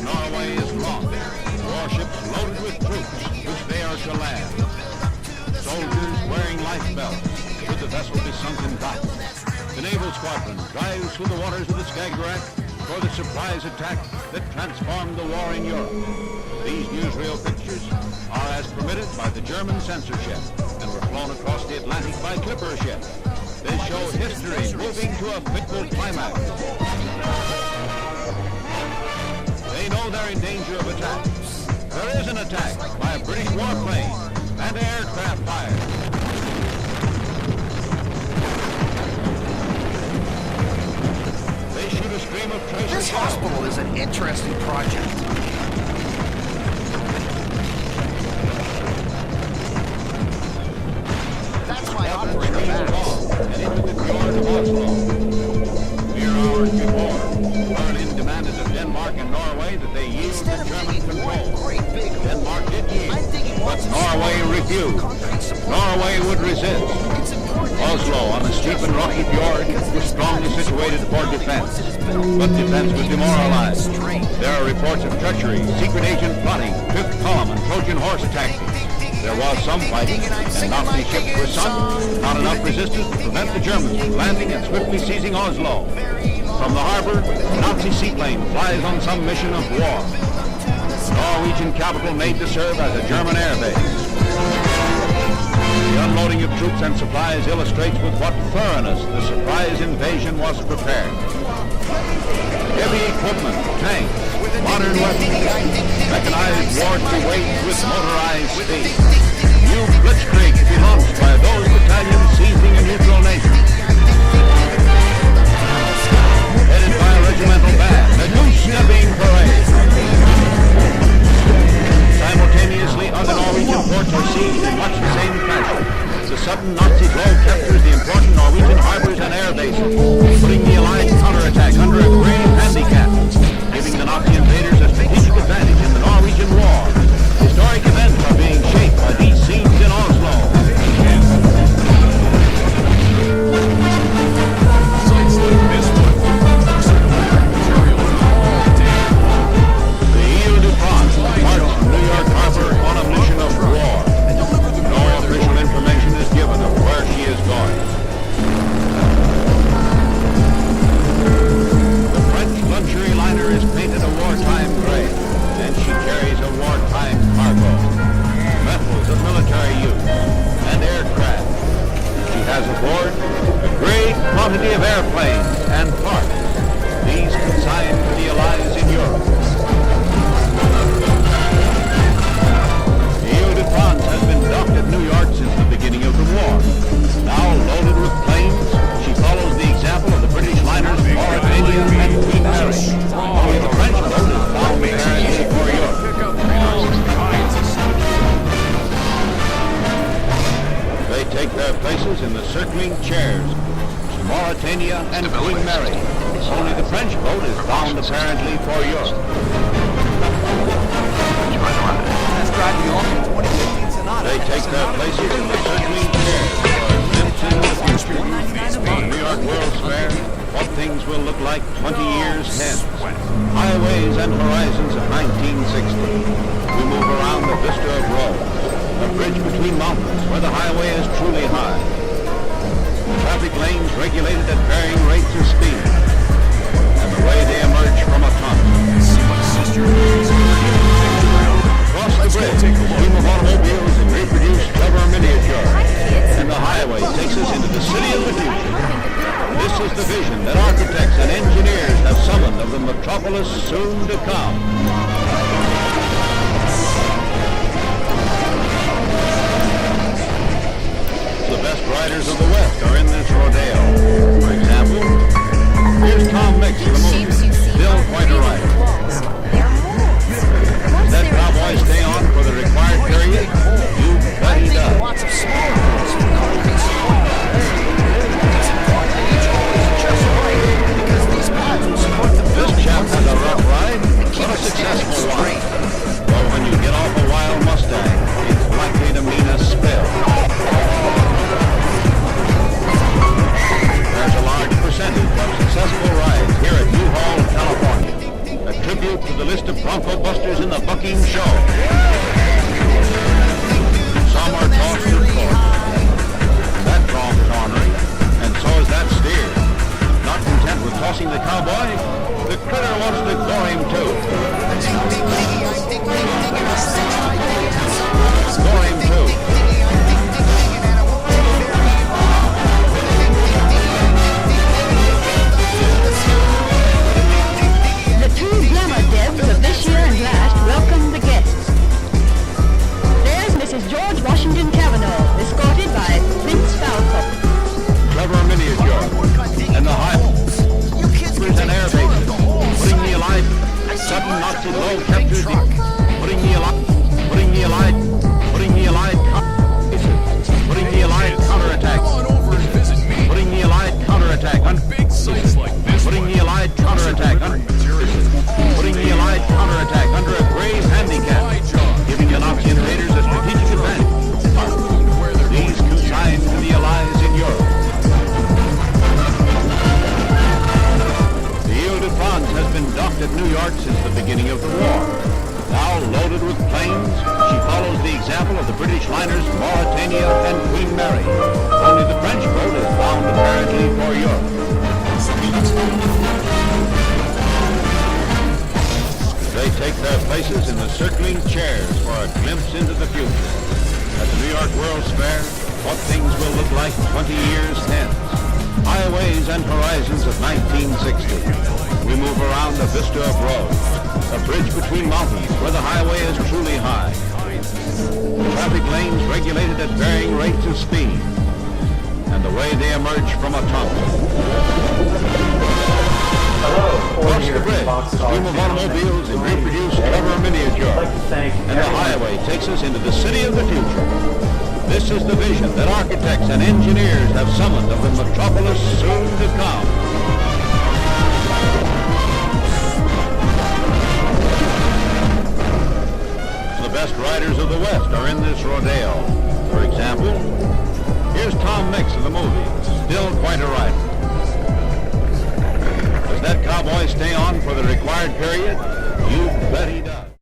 Norway is launched. Warships loaded with troops, which they are to land. Soldiers wearing life belts, should the vessel be sunk in battle. The naval squadron drives through the waters of the Skagerrak for the surprise attack that transformed the war in Europe. These newsreel pictures are as permitted by the German censorship and were flown across the Atlantic by clipper ships. They show history moving to a fitful climax. They know they're in danger of attack. There is an attack by a British warplane and aircraft fire. They shoot a stream of tracer This hospital is an interesting project. That's my operator Max. And into the fjord of Oslo. Mere hours before, Berlin demanded of Denmark and Norway that they yield to German control. Denmark did yield, but Norway refused. Norway would resist. Oslo, on a steep and rocky fjord, was strongly situated for defense. But defense was demoralized. There are reports of treachery, secret agent plotting, fifth column, and Trojan horse tactics. There was some fighting, and Nazi ships were sunk, not enough resistance to prevent the Germans from landing and swiftly seizing Oslo. From the harbor, a Nazi seaplane flies on some mission of war. The Norwegian capital made to serve as a German air base. The unloading of troops and supplies illustrates with what thoroughness the surprise invasion was prepared. Heavy equipment, tanks, modern weapons, mechanized war to wage with motorized speed. New blitzkrieg to be launched by those battalions seizing a neutral nation. Headed by a regimental band, a goose-stepping parade. Simultaneously, other Norwegian ports are seized in much the same fashion. The sudden Nazi blow captures the important Norwegian harbors and air bases, putting the Allied counterattack under a grave handicap, giving the Nazi invaders a strategic advantage in the Norwegian war. Historic events are being shaped by these scenes in Oslo. Sites like this one. The Ile de France marched from New York Harbor on a mission of war. No official information is given of where she is going. The French luxury liner is painted a wartime gray, and she carries a wartime cargo, metals of military use, and aircraft. She has aboard a great quantity of airplanes and parts, these consigned to the Allies in Europe. The Ile de France has been docked at New York since the beginning of the war. Now loaded with planes, she follows the example of the British liners Mauretania and Queen Mary. Only the French boat is bound apparently for Europe. They take their places in the circling chairs, Mauretania and Queen Mary. Only the French boat is bound apparently for Europe. They take their places in the circling chairs for a glimpse into the future. On New York World's Fair, what things will look like 20 years hence. Highways and horizons of 1960. We move around the vista of Rome, a bridge between mountains where the highway is truly high. Traffic lanes regulated at varying rates of speed, and the way they emerge from a tunnel. Across the bridge, a stream of automobiles and reproduced clever miniatures, and the highway takes us into the city of the future. This is the vision that architects and engineers have summoned of the metropolis soon to come. The best riders of the West are in this rodeo. For example, here's Tom Mix of the movie, still quite a rider. Does that cowboy stay on for the required period? You bet he does. Lots of small ones for concrete support. It's important that each hole is just right because these pads will support the This building. chap has a rough ride, but a successful one. But when you get off a wild Mustang, it's likely to mean a spill. There's a large percentage of successful rides here at U-Haul, California, a tribute to the list of Bronco busters in the bucking show. Some are tossed to the floor. That bronc ornery, and so is that steer. Not content with tossing the cowboy, the critter wants to gore him too. Gore him too. The two glamour devs of this year and last welcome the guests. There's Mrs. George Washington Cavanaugh, escorted by Prince Falco. Clever miniature, and the high and air bases, putting the Allied sudden Nazi blow captures the putting the Allied counterattack, putting the Allied counterattack, Big sites like this putting one. the Allied counterattack, putting the Allied counterattack under a grave handicap, giving the Nazi invaders a strategic advantage. These consigned to the Allies in Europe. The Ile de France has been docked at New York since the beginning of the war. Now loaded with planes, she follows the example of the British liners Mauretania and Queen Mary. Only the French boat is bound apparently for Europe. They take their places in the circling chairs for a glimpse into the future. At the New York World's Fair, what things will look like 20 years hence. Highways and horizons of 1960. We move around a vista of roads, a bridge between mountains where the highway is truly high. Traffic lanes regulated at varying rates of speed, and the way they emerge from a tunnel. Across the bridge, the stream of automobiles is reproduced clever miniature, and the highway takes us into the city of the future. This is the vision that architects and engineers have summoned of the metropolis soon to come. The best riders of the West are in this rodeo. For example, here's Tom Mix of the movie, still quite a rider. Does that cowboy stay on for the required period? You bet